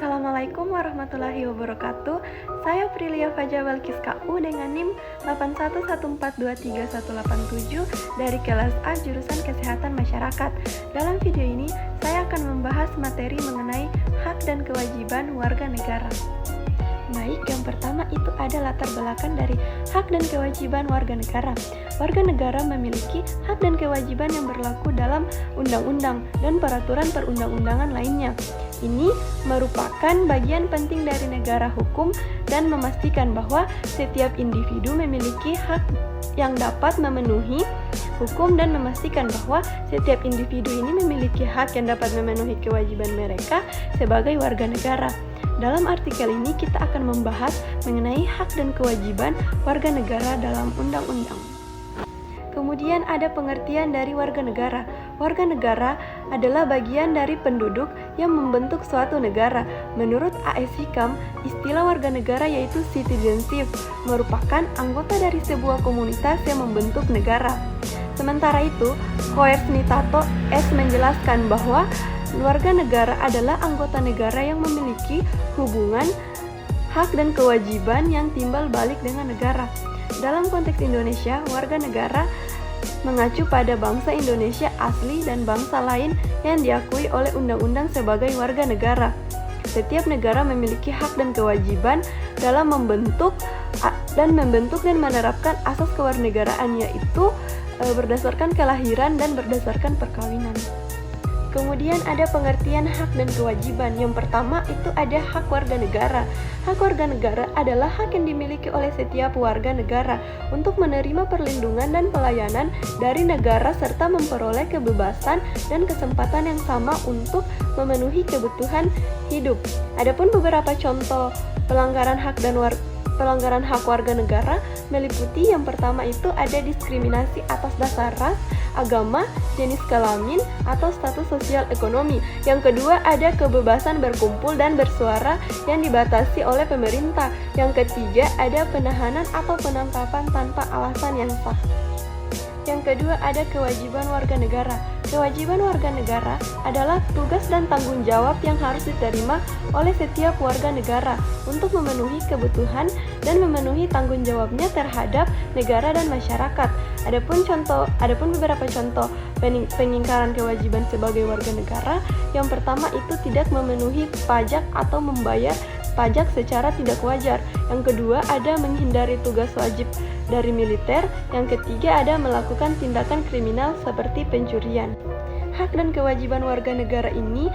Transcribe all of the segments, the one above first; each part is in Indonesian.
Assalamualaikum warahmatullahi wabarakatuh. Saya Prilia Faja Balkis KU dengan NIM 8114231187 dari kelas A jurusan Kesehatan Masyarakat. Dalam video ini, saya akan membahas materi mengenai hak dan kewajiban warga negara. Baik, yang pertama itu ada latar belakang dari hak dan kewajiban warga negara. Warga negara memiliki hak dan kewajiban yang berlaku dalam undang-undang dan peraturan perundang-undangan lainnya. Ini merupakan bagian penting dari negara hukum dan memastikan bahwa setiap individu memiliki hak yang dapat memenuhi hukum dan memastikan bahwa setiap individu ini memiliki hak yang dapat memenuhi kewajiban mereka sebagai warga negara. Dalam artikel ini kita akan membahas mengenai hak dan kewajiban warga negara dalam undang-undang. Kemudian ada pengertian dari warga negara. Warga negara adalah bagian dari penduduk yang membentuk suatu negara. Menurut A.S. Hikam, istilah warga negara yaitu citizenship, merupakan anggota dari sebuah komunitas yang membentuk negara. Sementara itu, Koersnitato S. menjelaskan bahwa warga negara adalah anggota negara yang memiliki hubungan, hak dan kewajiban yang timbal balik dengan negara. Dalam konteks Indonesia, warga negara mengacu pada bangsa Indonesia asli dan bangsa lain yang diakui oleh undang-undang sebagai warga negara. Setiap negara memiliki hak dan kewajiban dalam membentuk dan menerapkan asas kewarganegaraan, yaitu berdasarkan kelahiran dan berdasarkan perkawinan. Kemudian ada pengertian hak dan kewajiban. Yang pertama itu ada hak warga negara. Hak warga negara adalah hak yang dimiliki oleh setiap warga negara untuk menerima perlindungan dan pelayanan dari negara serta memperoleh kebebasan dan kesempatan yang sama untuk memenuhi kebutuhan hidup. Adapun beberapa contoh pelanggaran hak warga negara meliputi yang pertama itu ada diskriminasi atas dasar ras, agama, jenis kelamin, atau status sosial ekonomi. Yang kedua ada kebebasan berkumpul dan bersuara yang dibatasi oleh pemerintah. Yang ketiga ada penahanan atau penangkapan tanpa alasan yang sah. Yang kedua ada kewajiban warga negara. Kewajiban warga negara adalah tugas dan tanggung jawab yang harus diterima oleh setiap warga negara untuk memenuhi kebutuhan dan memenuhi tanggung jawabnya terhadap negara dan masyarakat. Adapun beberapa contoh pengingkaran kewajiban sebagai warga negara. Yang pertama itu tidak memenuhi pajak atau membayar pajak secara tidak wajar. Yang kedua ada menghindari tugas wajib dari militer. Yang ketiga ada melakukan tindakan kriminal seperti pencurian. Hak dan kewajiban warga negara ini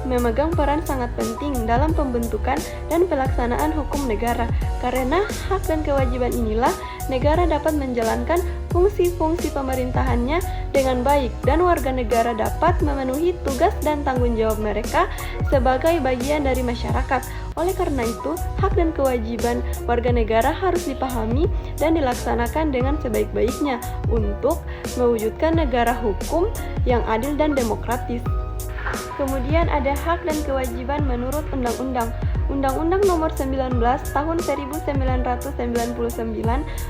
memegang peran sangat penting dalam pembentukan dan pelaksanaan hukum negara. Karena hak dan kewajiban inilah negara dapat menjalankan fungsi-fungsi pemerintahannya dengan baik dan warga negara dapat memenuhi tugas dan tanggung jawab mereka sebagai bagian dari masyarakat. Oleh karena itu, hak dan kewajiban warga negara harus dipahami dan dilaksanakan dengan sebaik-baiknya untuk mewujudkan negara hukum yang adil dan demokratis. Kemudian ada hak dan kewajiban menurut undang-undang. Undang-Undang Nomor 19 Tahun 1999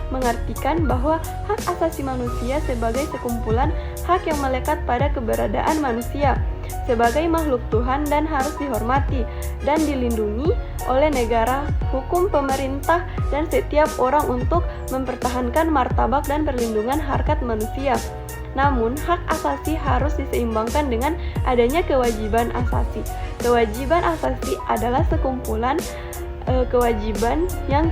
mengartikan bahwa hak asasi manusia sebagai sekumpulan hak yang melekat pada keberadaan manusia sebagai makhluk Tuhan dan harus dihormati dan dilindungi oleh negara, hukum, pemerintah, dan setiap orang untuk mempertahankan martabat dan perlindungan harkat manusia. Namun, hak asasi harus diseimbangkan dengan adanya kewajiban asasi. Kewajiban asasi adalah sekumpulan kewajiban yang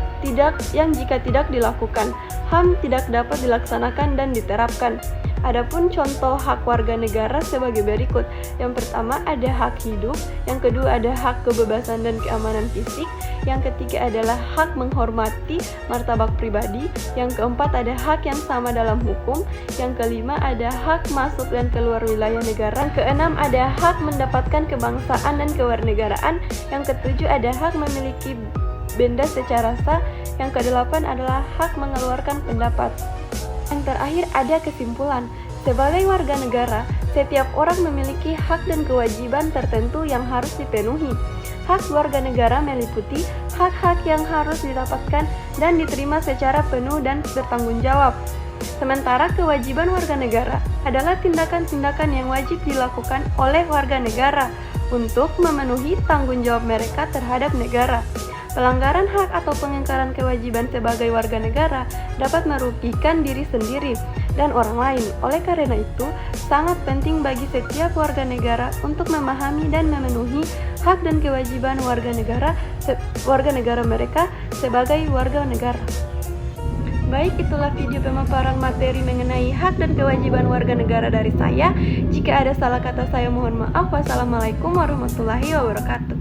jika tidak dilakukan, HAM tidak dapat dilaksanakan dan diterapkan. Adapun contoh hak warga negara sebagai berikut. Yang pertama ada hak hidup, yang kedua ada hak kebebasan dan keamanan fisik, yang ketiga adalah hak menghormati martabat pribadi, yang keempat ada hak yang sama dalam hukum, yang kelima ada hak masuk dan keluar wilayah negara, yang keenam ada hak mendapatkan kebangsaan dan kewarganegaraan, yang ketujuh ada hak memiliki benda secara sah, yang kedelapan adalah hak mengeluarkan pendapat. Yang terakhir ada kesimpulan. Sebagai warga negara, setiap orang memiliki hak dan kewajiban tertentu yang harus dipenuhi. Hak warga negara meliputi hak-hak yang harus didapatkan dan diterima secara penuh dan bertanggung jawab. Sementara kewajiban warga negara adalah tindakan-tindakan yang wajib dilakukan oleh warga negara untuk memenuhi tanggung jawab mereka terhadap negara. Pelanggaran hak atau pengingkaran kewajiban sebagai warga negara dapat merugikan diri sendiri dan orang lain. Oleh karena itu, sangat penting bagi setiap warga negara untuk memahami dan memenuhi hak dan kewajiban warga negara mereka sebagai warga negara. Baik, itulah video pemaparan materi mengenai hak dan kewajiban warga negara dari saya. Jika ada salah kata saya mohon maaf. Wassalamualaikum warahmatullahi wabarakatuh.